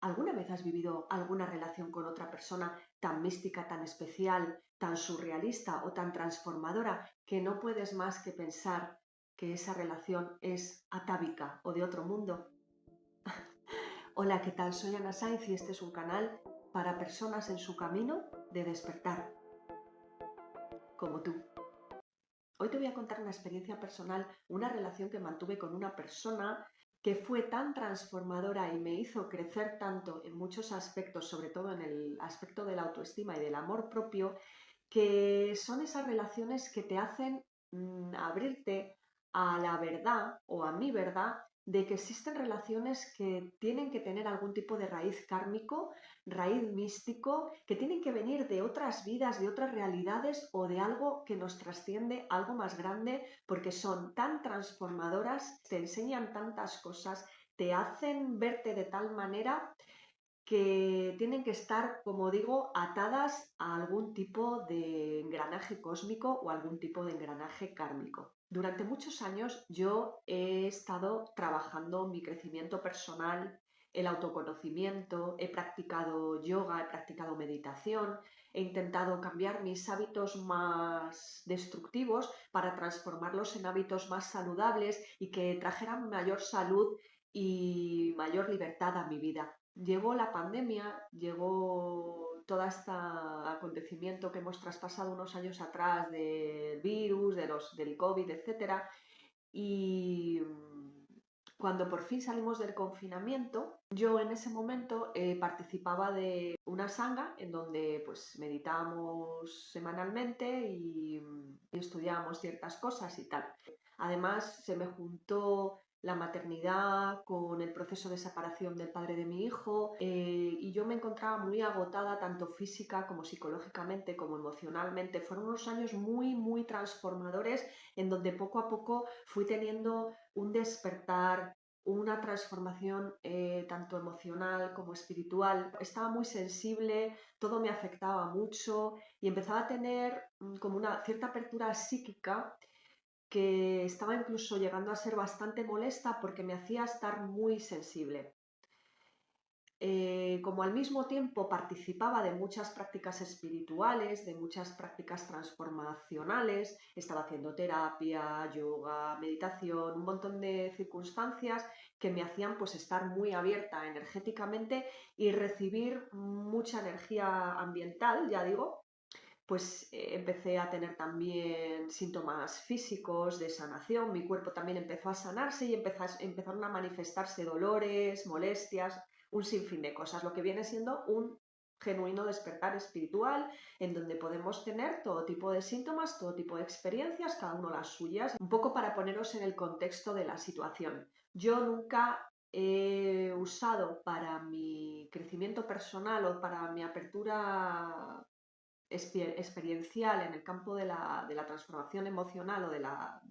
¿Alguna vez has vivido alguna relación con otra persona tan mística, tan especial, tan surrealista o tan transformadora que no puedes más que pensar que esa relación es atávica o de otro mundo? Hola, ¿qué tal? Soy Ana Sainz y este es un canal para personas en su camino de despertar, como tú. Hoy te voy a contar una experiencia personal, una relación que mantuve con una persona que fue tan transformadora y me hizo crecer tanto en muchos aspectos, sobre todo en el aspecto de la autoestima y del amor propio, que son esas relaciones que te hacen abrirte a la verdad o a mi verdad de que existen relaciones que tienen que tener algún tipo de raíz kármico, raíz místico, que tienen que venir de otras vidas, de otras realidades o de algo que nos trasciende, algo más grande, porque son tan transformadoras, te enseñan tantas cosas, te hacen verte de tal manera que tienen que estar, como digo, atadas a algún tipo de engranaje cósmico o algún tipo de engranaje kármico. Durante muchos años yo he estado trabajando mi crecimiento personal, el autoconocimiento, he practicado yoga, he practicado meditación, he intentado cambiar mis hábitos más destructivos para transformarlos en hábitos más saludables y que trajeran mayor salud y mayor libertad a mi vida. Llegó la pandemia, llegó todo este acontecimiento que hemos traspasado unos años atrás del virus, del COVID, etcétera, y cuando por fin salimos del confinamiento, yo en ese momento participaba de una sangha en donde pues meditábamos semanalmente y estudiábamos ciertas cosas y tal. Además, se me juntó la maternidad con el proceso de separación del padre de mi hijo y yo me encontraba muy agotada tanto física como psicológicamente como emocionalmente. Fueron unos años muy, muy transformadores en donde poco a poco fui teniendo un despertar, una transformación tanto emocional como espiritual. Estaba muy sensible, todo me afectaba mucho y empezaba a tener como una cierta apertura psíquica que estaba incluso llegando a ser bastante molesta porque me hacía estar muy sensible. Como al mismo tiempo participaba de muchas prácticas espirituales, de muchas prácticas transformacionales, estaba haciendo terapia, yoga, meditación, un montón de circunstancias que me hacían pues estar muy abierta energéticamente y recibir mucha energía ambiental, ya digo, pues empecé a tener también síntomas físicos de sanación, mi cuerpo también empezó a sanarse y empezaron a manifestarse dolores, molestias, un sinfín de cosas, lo que viene siendo un genuino despertar espiritual en donde podemos tener todo tipo de síntomas, todo tipo de experiencias, cada uno las suyas, un poco para poneros en el contexto de la situación. Yo nunca he usado para mi crecimiento personal o para mi apertura experiencial en el campo de la transformación emocional o de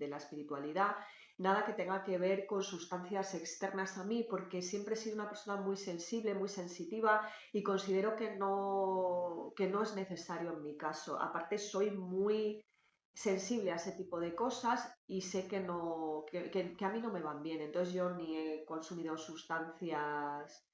la espiritualidad, nada que tenga que ver con sustancias externas a mí, porque siempre he sido una persona muy sensible, muy sensitiva y considero que no es necesario en mi caso. Aparte, soy muy sensible a ese tipo de cosas y sé que, no, que a mí no me van bien. Entonces yo ni he consumido sustancias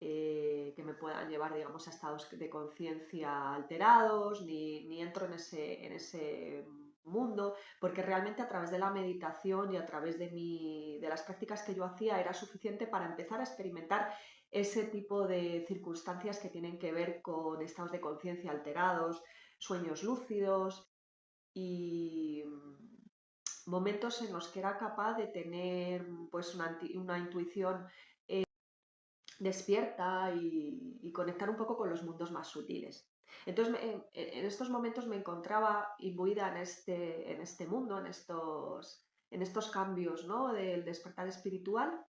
que me puedan llevar, digamos, a estados de conciencia alterados, ni entro en ese mundo, porque realmente a través de la meditación y a través de las prácticas que yo hacía era suficiente para empezar a experimentar ese tipo de circunstancias que tienen que ver con estados de conciencia alterados, sueños lúcidos y momentos en los que era capaz de tener pues una intuición despierta y conectar un poco con los mundos más sutiles. Entonces, en estos momentos me encontraba imbuida en este mundo, en estos cambios, ¿no?, del despertar espiritual.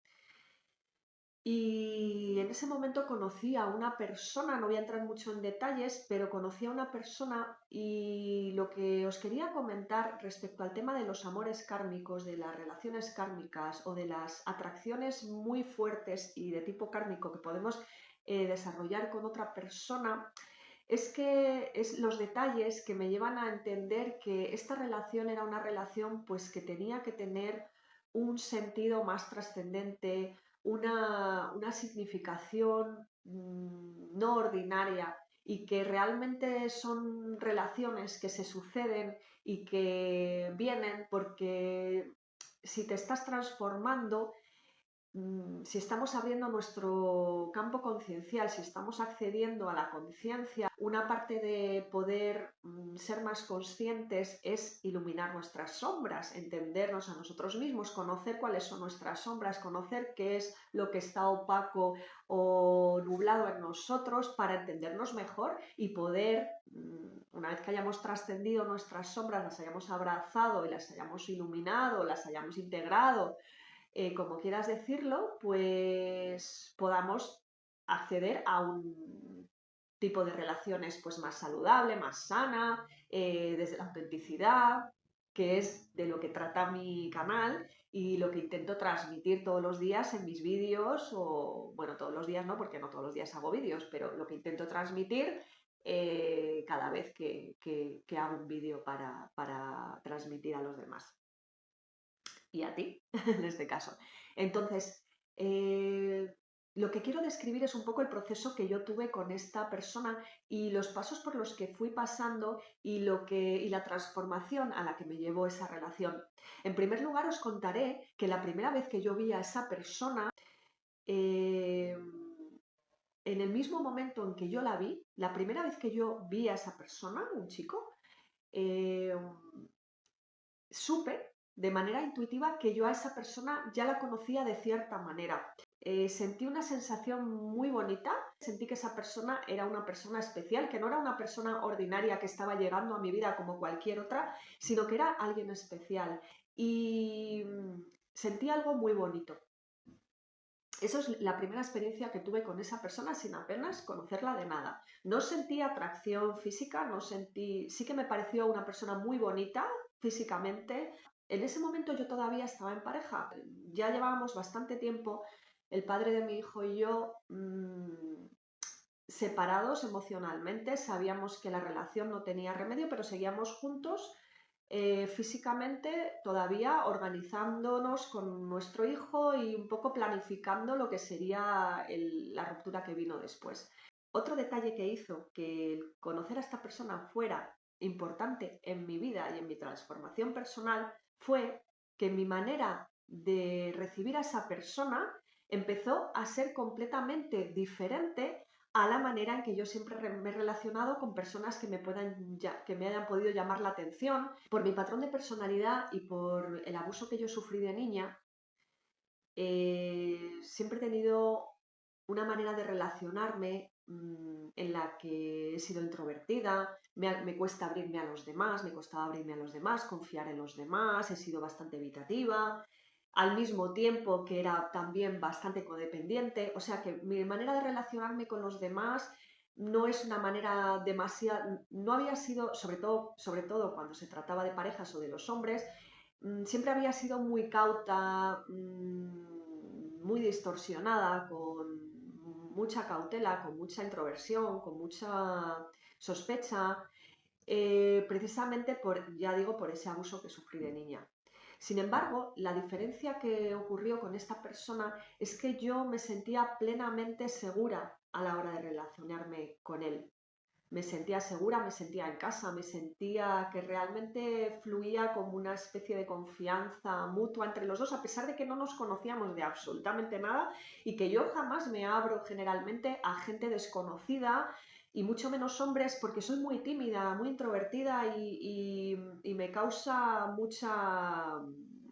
Y en ese momento conocí a una persona, no voy a entrar mucho en detalles, pero conocí a una persona y lo que os quería comentar respecto al tema de los amores kármicos, de las relaciones kármicas o de las atracciones muy fuertes y de tipo kármico que podemos desarrollar con otra persona, es que es los detalles que me llevan a entender que esta relación era una relación pues que tenía que tener un sentido más trascendente, una significación no ordinaria y que realmente son relaciones que se suceden y que vienen porque si te estás transformando, si estamos abriendo nuestro campo conciencial, si estamos accediendo a la conciencia, una parte de poder ser más conscientes es iluminar nuestras sombras, entendernos a nosotros mismos, conocer cuáles son nuestras sombras, conocer qué es lo que está opaco o nublado en nosotros para entendernos mejor y poder, una vez que hayamos trascendido nuestras sombras, las hayamos abrazado y las hayamos iluminado, las hayamos integrado, como quieras decirlo, pues podamos acceder a un tipo de relaciones pues más saludable, más sana, desde la autenticidad, que es de lo que trata mi canal y lo que intento transmitir todos los días en mis vídeos, o bueno, todos los días no, porque no todos los días hago vídeos, pero lo que intento transmitir cada vez que hago un vídeo para transmitir a los demás y a ti, en este caso. Entonces, lo que quiero describir es un poco el proceso que yo tuve con esta persona y los pasos por los que fui pasando y la transformación a la que me llevó esa relación. En primer lugar, os contaré que la primera vez que yo vi a esa persona, eh, en el mismo momento en que yo la vi, la primera vez que yo vi a esa persona, un chico, eh, supe de manera intuitiva que yo a esa persona ya la conocía de cierta manera. Sentí una sensación muy bonita, sentí que esa persona era una persona especial, que no era una persona ordinaria que estaba llegando a mi vida como cualquier otra, sino que era alguien especial. Y sentí algo muy bonito. Eso es la primera experiencia que tuve con esa persona sin apenas conocerla de nada. No sentí atracción física, no sentí... Sí que me pareció una persona muy bonita físicamente. En ese momento yo todavía estaba en pareja. Ya llevábamos bastante tiempo, el padre de mi hijo y yo, separados emocionalmente. Sabíamos que la relación no tenía remedio, pero seguíamos juntos físicamente, todavía organizándonos con nuestro hijo y un poco planificando lo que sería la ruptura que vino después. Otro detalle que hizo que el conocer a esta persona fuera importante en mi vida y en mi transformación personal fue que mi manera de recibir a esa persona empezó a ser completamente diferente a la manera en que yo siempre me he relacionado con personas que que me hayan podido llamar la atención. Por mi patrón de personalidad y por el abuso que yo sufrí de niña, siempre he tenido una manera de relacionarme en la que he sido introvertida, me cuesta abrirme a los demás, me costaba abrirme a los demás, confiar en los demás, he sido bastante evitativa, al mismo tiempo que era también bastante codependiente, o sea que mi manera de relacionarme con los demás no es una manera demasiado, no había sido, sobre todo cuando se trataba de parejas o de los hombres, siempre había sido muy cauta, muy distorsionada, con mucha cautela, con mucha introversión, con mucha sospecha, precisamente ya digo, por ese abuso que sufrí de niña. Sin embargo, la diferencia que ocurrió con esta persona es que yo me sentía plenamente segura a la hora de relacionarme con él. Me sentía segura, me sentía en casa, me sentía que realmente fluía como una especie de confianza mutua entre los dos, a pesar de que no nos conocíamos de absolutamente nada y que yo jamás me abro generalmente a gente desconocida y mucho menos hombres porque soy muy tímida, muy introvertida y me causa mucha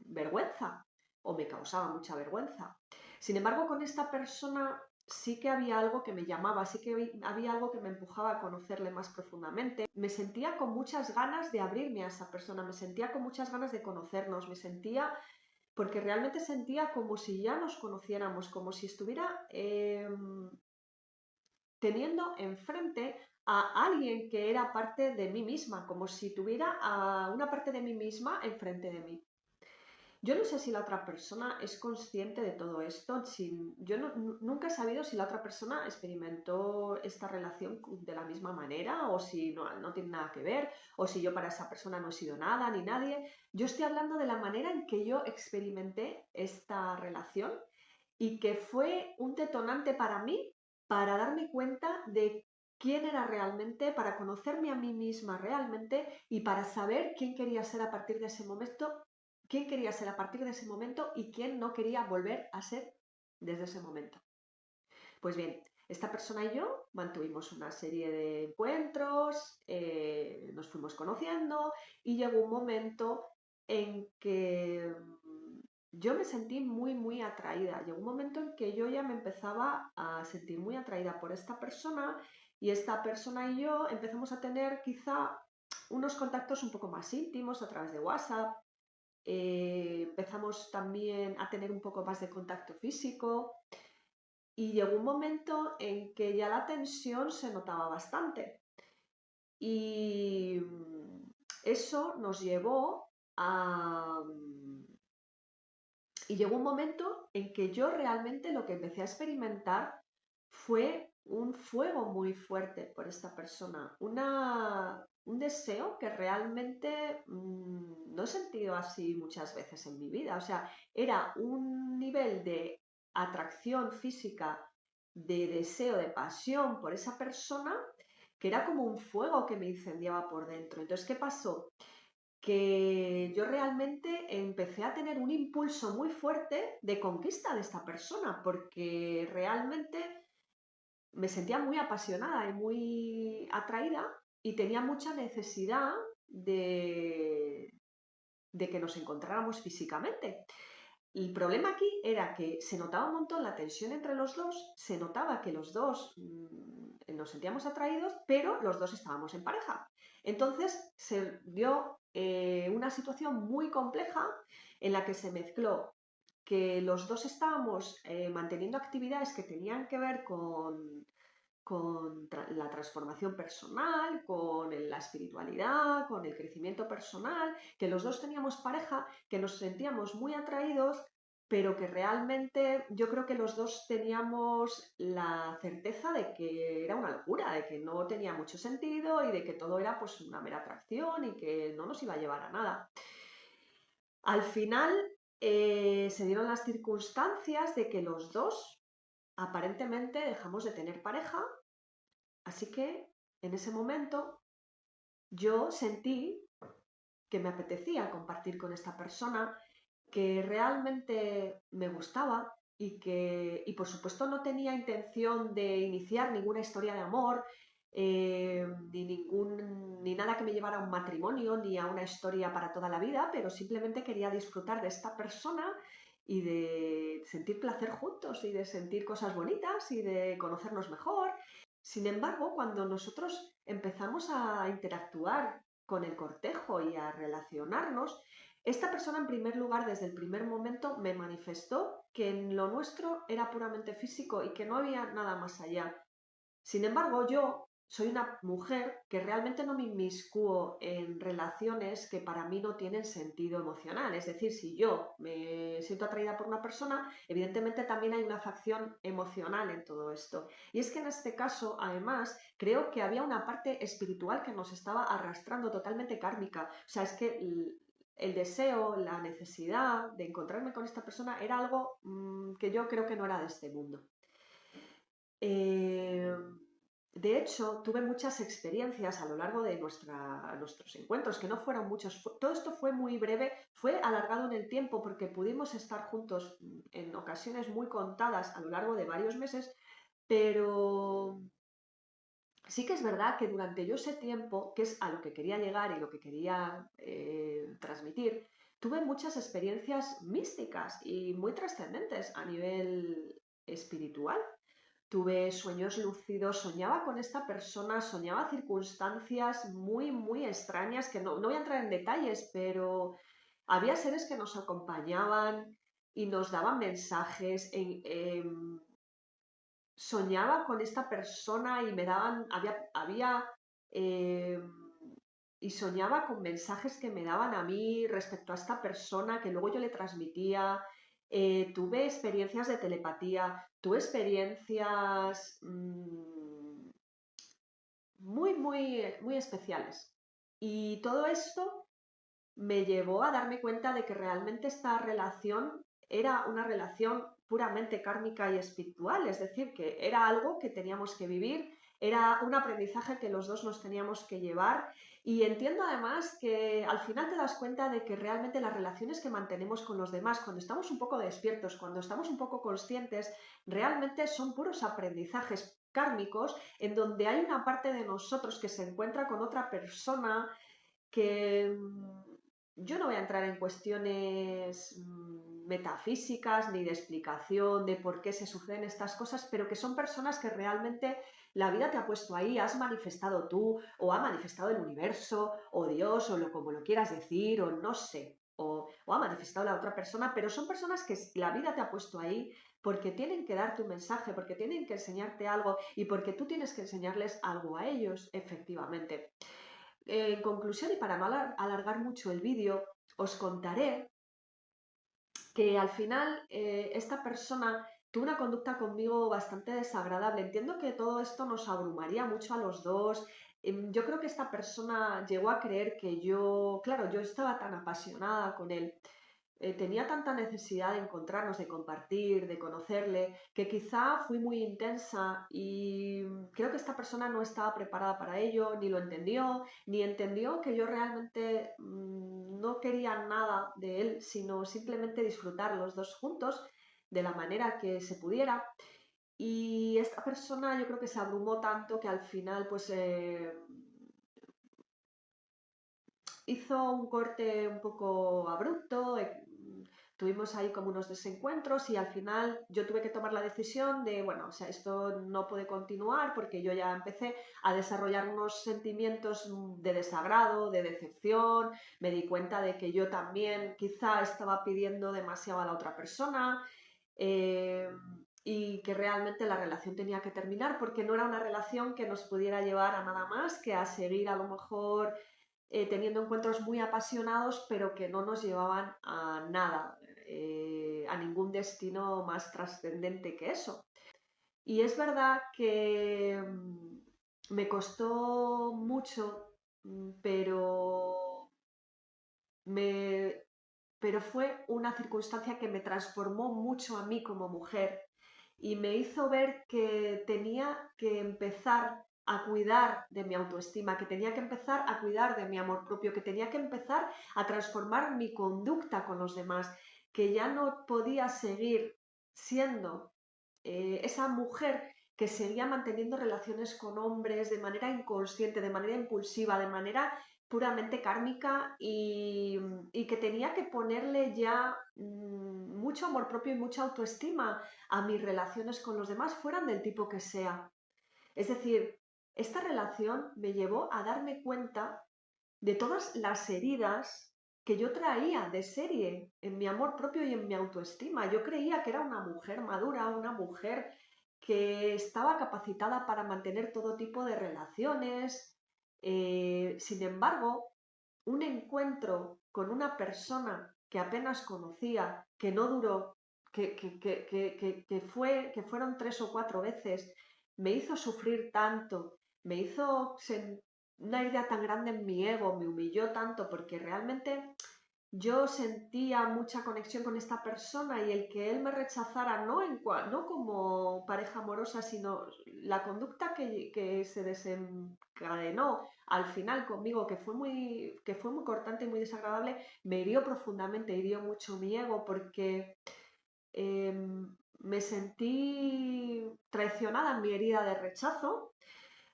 vergüenza o me causaba mucha vergüenza. Sin embargo, con esta persona sí que había algo que me llamaba, sí que había algo que me empujaba a conocerle más profundamente. Me sentía con muchas ganas de abrirme a esa persona, me sentía con muchas ganas de conocernos, me sentía, porque realmente sentía como si ya nos conociéramos, como si estuviera teniendo enfrente a alguien que era parte de mí misma, como si tuviera a una parte de mí misma enfrente de mí. Yo no sé si la otra persona es consciente de todo esto. Yo nunca he sabido si la otra persona experimentó esta relación de la misma manera o si no tiene nada que ver o si yo para esa persona no he sido nada ni nadie. Yo estoy hablando de la manera en que yo experimenté esta relación y que fue un detonante para mí para darme cuenta de quién era realmente, para conocerme a mí misma realmente y para saber quién quería ser a partir de ese momento, quién quería ser a partir de ese momento y quién no quería volver a ser desde ese momento. Pues bien, esta persona y yo mantuvimos una serie de encuentros, nos fuimos conociendo y llegó un momento en que yo me sentí muy, muy atraída. Llegó un momento en que yo ya me empezaba a sentir muy atraída por esta persona y esta persona y yo empezamos a tener quizá unos contactos un poco más íntimos a través de WhatsApp. Empezamos también a tener un poco más de contacto físico y llegó un momento en que ya la tensión se notaba bastante. Y eso nos llevó a... Y llegó un momento en que yo realmente lo que empecé a experimentar fue un fuego muy fuerte por esta persona, un deseo que realmente no he sentido así muchas veces en mi vida. O sea, era un nivel de atracción física, de deseo, de pasión por esa persona, que era como un fuego que me incendiaba por dentro. Entonces, ¿qué pasó? Que yo realmente empecé a tener un impulso muy fuerte de conquista de esta persona, porque realmente me sentía muy apasionada y muy atraída y tenía mucha necesidad de que nos encontráramos físicamente. El problema aquí era que se notaba un montón la tensión entre los dos, se notaba que los dos nos sentíamos atraídos, pero los dos estábamos en pareja. Entonces se dio una situación muy compleja en la que se mezcló que los dos estábamos manteniendo actividades que tenían que ver con la transformación personal, con la espiritualidad, con el crecimiento personal, que los dos teníamos pareja, que nos sentíamos muy atraídos, pero que realmente yo creo que los dos teníamos la certeza de que era una locura, de que no tenía mucho sentido y de que todo era pues una mera atracción y que no nos iba a llevar a nada. Al final se dieron las circunstancias de que los dos aparentemente dejamos de tener pareja. Así que en ese momento yo sentí que me apetecía compartir con esta persona, que realmente me gustaba y por supuesto no tenía intención de iniciar ninguna historia de amor, ni nada que me llevara a un matrimonio, ni a una historia para toda la vida, pero simplemente quería disfrutar de esta persona y de sentir placer juntos y de sentir cosas bonitas y de conocernos mejor. Sin embargo, cuando nosotros empezamos a interactuar con el cortejo y a relacionarnos, esta persona en primer lugar desde el primer momento me manifestó que en lo nuestro era puramente físico y que no había nada más allá. Sin embargo, yo soy una mujer que realmente no me inmiscuo en relaciones que para mí no tienen sentido emocional. Es decir, si yo me siento atraída por una persona, evidentemente también hay una facción emocional en todo esto. Y es que en este caso, además, creo que había una parte espiritual que nos estaba arrastrando totalmente kármica. O sea, es que el deseo, la necesidad de encontrarme con esta persona era algo que yo creo que no era de este mundo. Eh, de hecho, tuve muchas experiencias a lo largo de nuestros encuentros, que no fueron muchos. Todo esto fue muy breve, fue alargado en el tiempo porque pudimos estar juntos en ocasiones muy contadas a lo largo de varios meses, pero sí que es verdad que durante yo ese tiempo, que es a lo que quería llegar y lo que quería transmitir, tuve muchas experiencias místicas y muy trascendentes a nivel espiritual. Tuve sueños lúcidos, soñaba con esta persona, soñaba circunstancias muy, muy extrañas, que no voy a entrar en detalles, pero había seres que nos acompañaban y nos daban mensajes. Soñaba con esta persona y me daban, eh, y soñaba con mensajes que me daban a mí respecto a esta persona que luego yo le transmitía. Tuve experiencias de telepatía, tuve experiencias muy, muy, muy especiales. Y todo esto me llevó a darme cuenta de que realmente esta relación era una relación puramente kármica y espiritual, es decir, que era algo que teníamos que vivir, era un aprendizaje que los dos nos teníamos que llevar y entiendo además que al final te das cuenta de que realmente las relaciones que mantenemos con los demás, cuando estamos un poco despiertos, cuando estamos un poco conscientes, realmente son puros aprendizajes kármicos en donde hay una parte de nosotros que se encuentra con otra persona que yo no voy a entrar en cuestiones metafísicas ni de explicación de por qué se suceden estas cosas, pero que son personas que realmente la vida te ha puesto ahí, has manifestado tú, o ha manifestado el universo, o Dios, o como lo quieras decir, o no sé, o ha manifestado la otra persona, pero son personas que la vida te ha puesto ahí porque tienen que darte un mensaje, porque tienen que enseñarte algo y porque tú tienes que enseñarles algo a ellos, efectivamente. En conclusión, y para no alargar mucho el vídeo, os contaré que al final esta persona tuvo una conducta conmigo bastante desagradable. Entiendo que todo esto nos abrumaría mucho a los dos. Yo creo que esta persona llegó a creer que yo, claro, yo estaba tan apasionada con él, tenía tanta necesidad de encontrarnos, de compartir, de conocerle, que quizá fui muy intensa y creo que esta persona no estaba preparada para ello, ni lo entendió, ni entendió que yo realmente no quería nada de él, sino simplemente disfrutar los dos juntos de la manera que se pudiera. Y esta persona yo creo que se abrumó tanto que al final pues hizo un corte un poco abrupto, tuvimos ahí como unos desencuentros y al final yo tuve que tomar la decisión de, bueno, o sea, esto no puede continuar porque yo ya empecé a desarrollar unos sentimientos de desagrado, de decepción, me di cuenta de que yo también quizá estaba pidiendo demasiado a la otra persona. eh, y que realmente la relación tenía que terminar porque no era una relación que nos pudiera llevar a nada más que a seguir a lo mejor teniendo encuentros muy apasionados, pero que no nos llevaban a nada, a ningún destino más trascendente que eso. Y es verdad que me costó mucho, pero, me, pero fue una circunstancia que me transformó mucho a mí como mujer y me hizo ver que tenía que empezar a cuidar de mi autoestima, que tenía que empezar a cuidar de mi amor propio, que tenía que empezar a transformar mi conducta con los demás, que ya no podía seguir siendo esa mujer que seguía manteniendo relaciones con hombres de manera inconsciente, de manera impulsiva, de manera puramente kármica y que tenía que ponerle ya mucho amor propio y mucha autoestima a mis relaciones con los demás, fueran del tipo que sea. Es decir, esta relación me llevó a darme cuenta de todas las heridas que yo traía de serie en mi amor propio y en mi autoestima. Yo creía que era una mujer madura, una mujer que estaba capacitada para mantener todo tipo de relaciones. Sin embargo, un encuentro con una persona que apenas conocía, que no duró, que fueron 3 o 4 veces, me hizo sufrir tanto, me hizo una herida tan grande en mi ego, me humilló tanto porque realmente yo sentía mucha conexión con esta persona y el que él me rechazara no como pareja amorosa, sino la conducta que se desencadenó al final conmigo, que fue muy cortante y muy desagradable, me hirió profundamente, hirió mucho mi ego porque me sentí traicionada en mi herida de rechazo.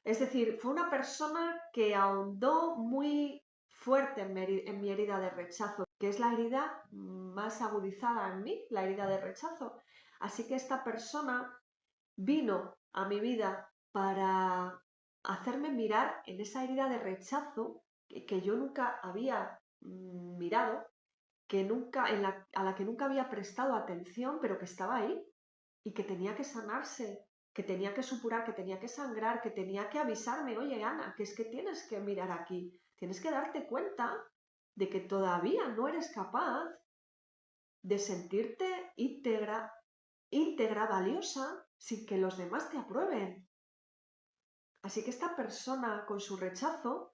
Es decir, fue una persona que ahondó muy fuerte en mi herida de rechazo, que es la herida más agudizada en mí, la herida de rechazo. Así que esta persona vino a mi vida para hacerme mirar en esa herida de rechazo que yo nunca había mirado, a la que nunca había prestado atención, pero que estaba ahí y que tenía que sanarse, que tenía que supurar, que tenía que sangrar, que tenía que avisarme, oye Ana, que es que tienes que mirar aquí, tienes que darte cuenta de que todavía no eres capaz de sentirte íntegra, valiosa, sin que los demás te aprueben. Así que esta persona con su rechazo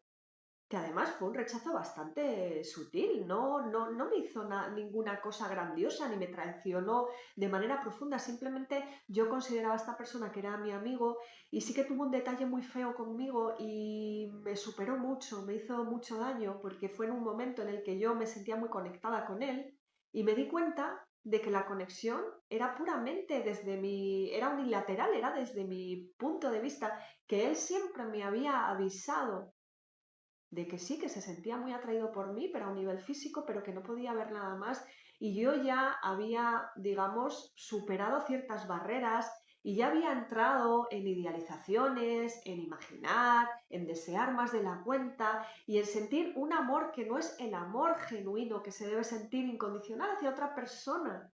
que además fue un rechazo bastante sutil, no me hizo ninguna cosa grandiosa ni me traicionó de manera profunda, simplemente yo consideraba a esta persona que era mi amigo y sí que tuvo un detalle muy feo conmigo y me superó mucho, me hizo mucho daño porque fue en un momento en el que yo me sentía muy conectada con él y me di cuenta de que la conexión era puramente era unilateral, era desde mi punto de vista, que él siempre me había avisado de que sí, que se sentía muy atraído por mí, pero a un nivel físico, pero que no podía ver nada más. Y yo ya había, digamos, superado ciertas barreras y ya había entrado en idealizaciones, en imaginar, en desear más de la cuenta y en sentir un amor que no es el amor genuino que se debe sentir incondicional hacia otra persona.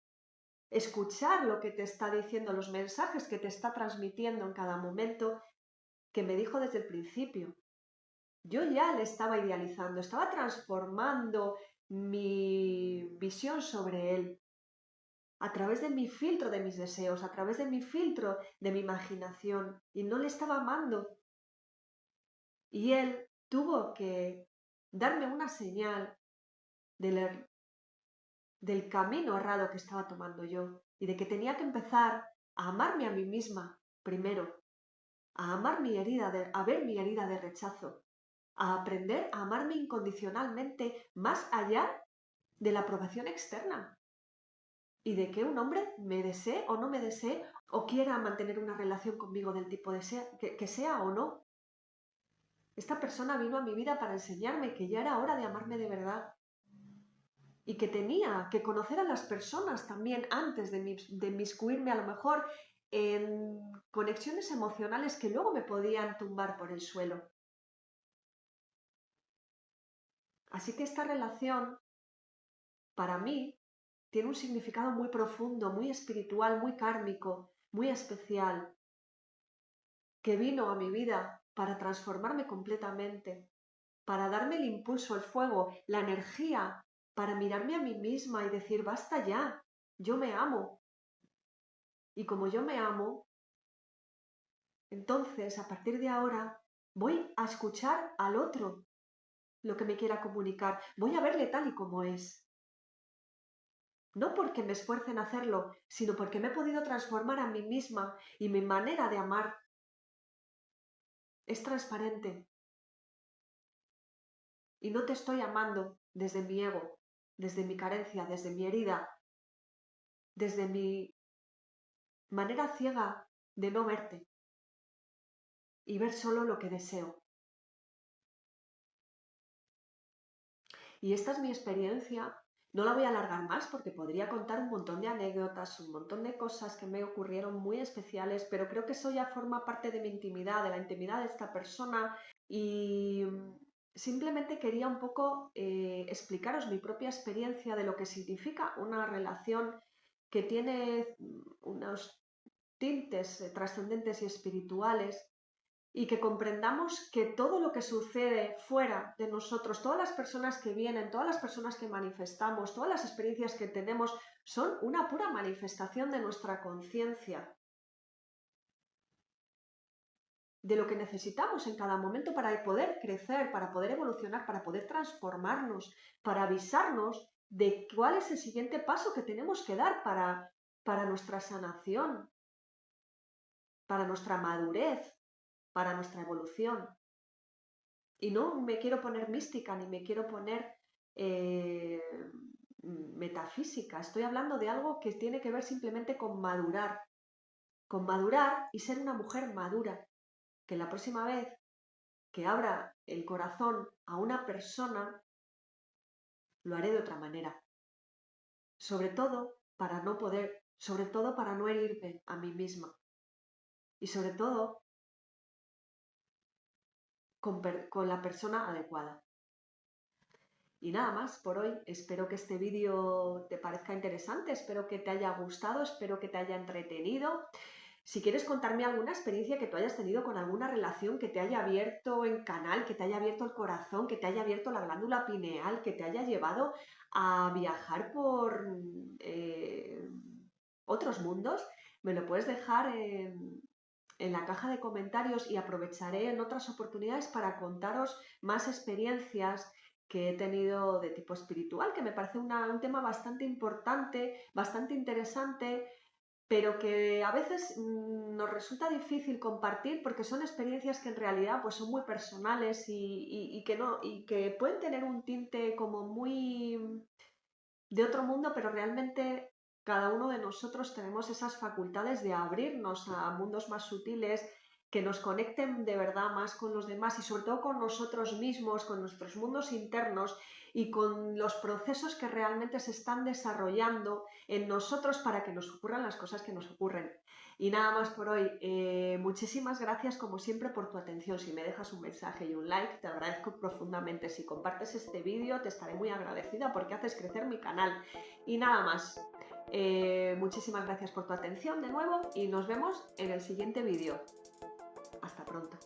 Escuchar lo que te está diciendo, los mensajes que te está transmitiendo en cada momento, que me dijo desde el principio. Yo ya le estaba idealizando, estaba transformando mi visión sobre él a través de mi filtro de mis deseos, a través de mi filtro de mi imaginación, y no le estaba amando. Y él tuvo que darme una señal del, del camino errado que estaba tomando yo y de que tenía que empezar a amarme a mí misma primero, a amar a ver mi herida de rechazo, a aprender a amarme incondicionalmente más allá de la aprobación externa y de que un hombre me desee o no me desee o quiera mantener una relación conmigo del tipo que sea o no. Esta persona vino a mi vida para enseñarme que ya era hora de amarme de verdad y que tenía que conocer a las personas también antes de inmiscuirme a lo mejor en conexiones emocionales que luego me podían tumbar por el suelo. Así que esta relación, para mí, tiene un significado muy profundo, muy espiritual, muy kármico, muy especial, que vino a mi vida para transformarme completamente, para darme el impulso, el fuego, la energía, para mirarme a mí misma y decir, basta ya, yo me amo. Y como yo me amo, entonces a partir de ahora voy a escuchar al otro lo que me quiera comunicar, voy a verle tal y como es. No porque me esfuerce en hacerlo, sino porque me he podido transformar a mí misma y mi manera de amar es transparente. Y no te estoy amando desde mi ego, desde mi carencia, desde mi herida, desde mi manera ciega de no verte y ver solo lo que deseo. Y esta es mi experiencia. No la voy a alargar más porque podría contar un montón de anécdotas, un montón de cosas que me ocurrieron muy especiales, pero creo que eso ya forma parte de mi intimidad, de la intimidad de esta persona y simplemente quería un poco explicaros mi propia experiencia de lo que significa una relación que tiene unos tintes trascendentes y espirituales y que comprendamos que todo lo que sucede fuera de nosotros, todas las personas que vienen, todas las personas que manifestamos, todas las experiencias que tenemos, son una pura manifestación de nuestra conciencia, de lo que necesitamos en cada momento para poder crecer, para poder evolucionar, para poder transformarnos, para avisarnos de cuál es el siguiente paso que tenemos que dar para nuestra sanación, para nuestra madurez, para nuestra evolución. Y no me quiero poner mística ni me quiero poner eh, metafísica. Estoy hablando de algo que tiene que ver simplemente con madurar y ser una mujer madura. Que la próxima vez que abra el corazón a una persona, lo haré de otra manera. Sobre todo para no herirme a mí misma. Y sobre todo con la persona adecuada. Y nada más por hoy. Espero que este vídeo te parezca interesante, espero que te haya gustado, espero que te haya entretenido. Si quieres contarme alguna experiencia que tú hayas tenido con alguna relación que te haya abierto en canal, que te haya abierto el corazón, que te haya abierto la glándula pineal, que te haya llevado a viajar por otros mundos, me lo puedes dejar en la caja de comentarios y aprovecharé en otras oportunidades para contaros más experiencias que he tenido de tipo espiritual, que me parece un tema bastante importante, bastante interesante, pero que a veces nos resulta difícil compartir porque son experiencias que en realidad pues, son muy personales y que no, y que pueden tener un tinte como muy de otro mundo, pero realmente cada uno de nosotros tenemos esas facultades de abrirnos a mundos más sutiles que nos conecten de verdad más con los demás y sobre todo con nosotros mismos, con nuestros mundos internos y con los procesos que realmente se están desarrollando en nosotros para que nos ocurran las cosas que nos ocurren. Y nada más por hoy. Muchísimas gracias como siempre por tu atención. Si me dejas un mensaje y un like, te agradezco profundamente. Si compartes este vídeo, te estaré muy agradecida porque haces crecer mi canal. Y nada más. Muchísimas gracias por tu atención de nuevo y nos vemos en el siguiente vídeo. Hasta pronto.